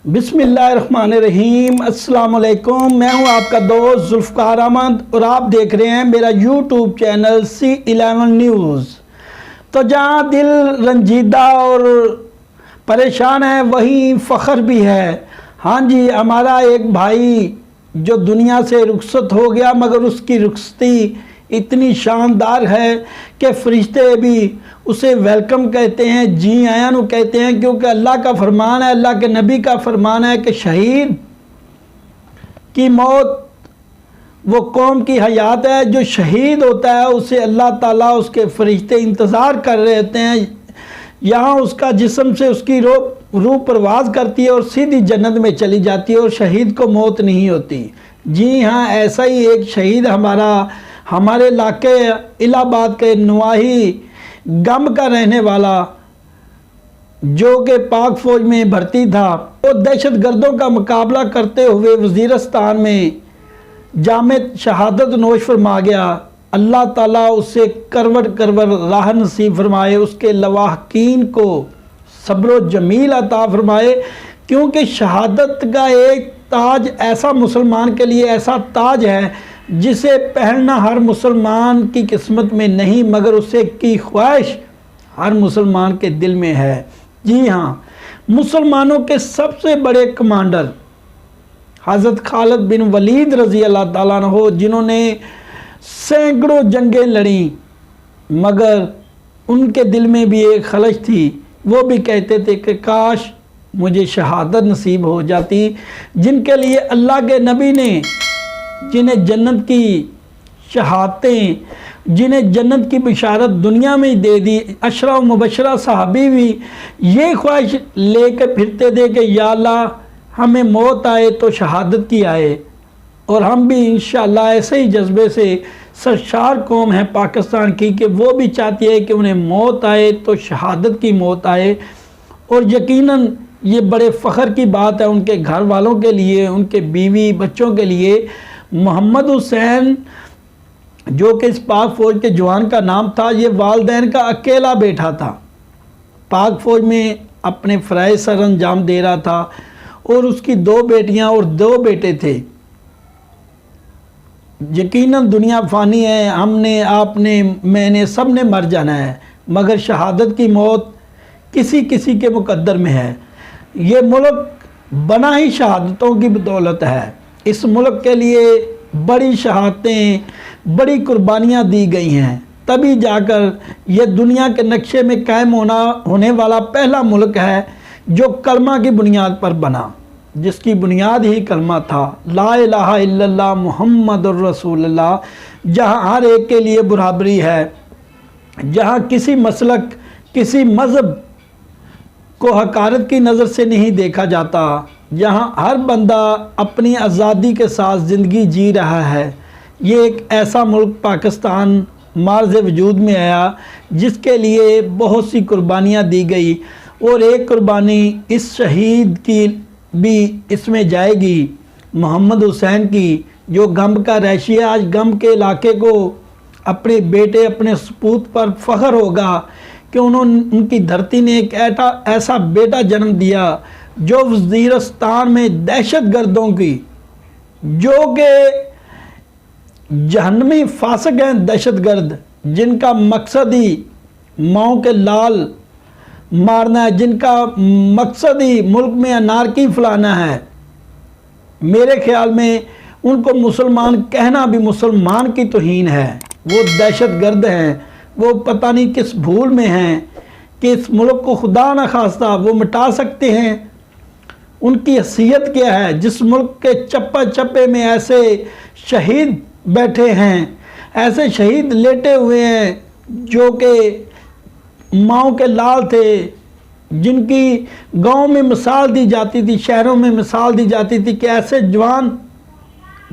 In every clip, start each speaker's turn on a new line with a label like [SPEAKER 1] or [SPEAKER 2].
[SPEAKER 1] बिस्मिल्लाहिर्रहमानिर्रहीम। अस्सलाम वालेकुम। मैं हूं आपका दोस्त जुल्फ़कार अहमद और आप देख रहे हैं मेरा यूट्यूब चैनल C11 न्यूज़। तो जहां दिल रंजीदा और परेशान है वहीं फ़ख्र भी है। हाँ जी, हमारा एक भाई जो दुनिया से रुखसत हो गया, मगर उसकी रुखसती इतनी शानदार है कि फरिश्ते भी उसे वेलकम कहते हैं, जी आयानु कहते हैं, क्योंकि अल्लाह का फरमान है, अल्लाह के नबी का फरमान है कि शहीद की मौत वो कौम की हयात है। जो शहीद होता है उसे अल्लाह ताला उसके फरिश्ते इंतज़ार कर रहे होते हैं। यहाँ उसका जिस्म से उसकी रूह परवाज़ करती है और सीधी जन्नत में चली जाती है और शहीद को मौत नहीं होती। जी हाँ, ऐसा ही एक शहीद हमारे इलाके इलाहाबाद के नवाही गम का रहने वाला, जो कि पाक फ़ौज में भर्ती था, वो दहशत गर्दों का मुकाबला करते हुए वज़ीरिस्तान में जामे शहादत नोश फरमा गया। अल्लाह ताला उसे करवट करवट राह नसीब फरमाए, उसके लवाहकीन को सब्र जमील अता फरमाए, क्योंकि शहादत का एक ताज ऐसा मुसलमान के लिए ऐसा ताज है जिसे पहनना हर मुसलमान की किस्मत में नहीं, मगर उसे की ख्वाहिश हर मुसलमान के दिल में है। जी हाँ, मुसलमानों के सबसे बड़े कमांडर हज़रत खालिद बिन वलीद रज़ी अल्लाह ताला अन्हु, जिन्होंने सैकड़ों जंगें लड़ी, मगर उनके दिल में भी एक खलश थी। वो भी कहते थे कि काश मुझे शहादत नसीब हो जाती। जिनके लिए अल्लाह के नबी ने, जिन्हें जन्नत की शहादतें, जिन्हें जन्नत की बिशारत दुनिया में ही दे दी, अशरा मुबशरा सहाबी भी ये ख्वाहिश लेकर फिरते थे कि या अल्लाह हमें मौत आए तो शहादत की आए। और हम भी इंशाअल्लाह ऐसे ही जज्बे से सरशार कौम है पाकिस्तान की कि वो भी चाहती है कि उन्हें मौत आए तो शहादत की मौत आए। और यकीनन ये बड़े फ़ख्र की बात है उनके घर वालों के लिए, उनके बीवी बच्चों के लिए। मोहम्मद हुसैन, जो कि इस पाक फ़ौज के जवान का नाम था, ये वालिदैन का अकेला बेटा था। पाक फ़ौज में अपने फ़राइज़ सर अंजाम दे रहा था और उसकी 2 बेटियां और 2 बेटे थे। यकीनन दुनिया फ़ानी है, हमने, आपने, मैंने, सब ने मर जाना है, मगर शहादत की मौत किसी किसी के मुकद्दर में है। ये मुल्क बना ही शहादतों की बदौलत है। इस मुल्क के लिए बड़ी शहादतें, बड़ी कुर्बानियाँ दी गई हैं, तभी जाकर यह दुनिया के नक्शे में कायम होने वाला पहला मुल्क है जो कलमा की बुनियाद पर बना, जिसकी बुनियाद ही कलमा था, ला इलाहा इल्लल्लाह मुहम्मदुर रसूलुल्लाह। जहाँ हर एक के लिए बराबरी है, जहाँ किसी मसलक, किसी मज़हब को हकारत की नज़र से नहीं देखा जाता, जहाँ हर बंदा अपनी आज़ादी के साथ ज़िंदगी जी रहा है। ये एक ऐसा मुल्क पाकिस्तान मार्ज़ वजूद में आया जिसके लिए बहुत सी कुर्बानियाँ दी गई, और एक कुर्बानी इस शहीद की भी इसमें जाएगी, मोहम्मद हुसैन की, जो गम का रैशी है। आज गम के इलाके को अपने बेटे, अपने सपूत पर फ़ख्र होगा कि उनकी धरती ने एक ऐसा बेटा जन्म दिया जो वज़ीरिस्तान में दहशत गर्दों की, जो कि जहन्नमी फासिक हैं दहशत गर्द, जिनका मकसद ही माओं के लाल मारना है, जिनका मकसद ही मुल्क में अनारकी फैलाना है। मेरे ख्याल में उनको मुसलमान कहना भी मुसलमान की तौहीन है। वो दहशत गर्द हैं, वो पता नहीं किस भूल में हैं कि इस मुल्क को खुदा न खास्ता वो मिटा सकते हैं। उनकी हैसियत क्या है? जिस मुल्क के चप्पा चप्पे में ऐसे शहीद बैठे हैं, ऐसे शहीद लेटे हुए हैं जो कि माओं के लाल थे, जिनकी गांव में मिसाल दी जाती थी, शहरों में मिसाल दी जाती थी कि ऐसे जवान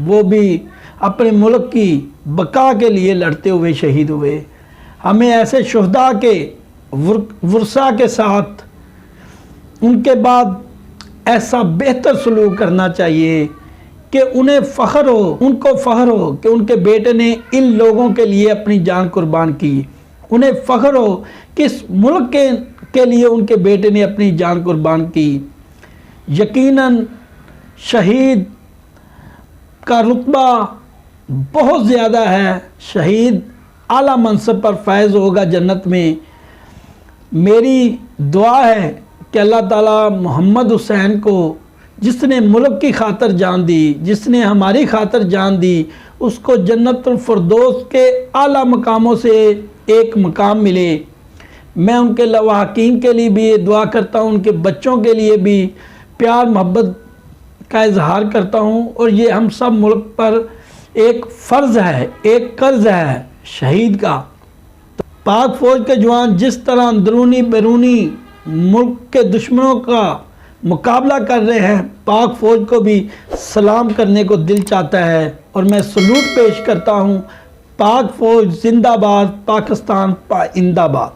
[SPEAKER 1] वो भी अपने मुल्क की बका के लिए लड़ते हुए शहीद हुए। हमें ऐसे शुहदा के वर्सा के साथ उनके बाद ऐसा बेहतर सलूक करना चाहिए कि उन्हें फ़ख्र हो, उनको फ़ख्र हो कि उनके बेटे ने इन लोगों के लिए अपनी जान कुर्बान की। उन्हें फ़ख्र हो कि इस मुल्क के लिए उनके बेटे ने अपनी जान कुर्बान की। یقیناً شہید کا رتبہ بہت زیادہ ہے، شہید اعلیٰ منصب پر فائز ہوگا جنت میں۔ میری دعا ہے کہ اللہ تعالیٰ محمد حسین کو، جس نے ملک کی خاطر جان دی، جس نے ہماری خاطر جان دی، اس کو جنت الفردوس کے اعلیٰ مقاموں سے ایک مقام ملے۔ میں ان کے لواحقین کے لیے بھی یہ دعا کرتا ہوں، ان کے بچوں کے لیے بھی پیار محبت کا اظہار کرتا ہوں، اور یہ ہم سب ملک پر ایک فرض ہے، ایک قرض ہے شہید کا۔ پاک فوج کے جوان جس طرح اندرونی بیرونی ملک کے دشمنوں کا مقابلہ کر رہے ہیں، پاک فوج کو بھی سلام کرنے کو دل چاہتا ہے، اور میں سلوٹ پیش کرتا ہوں۔ پاک فوج زندہ باد، پاکستان پائندہ باد۔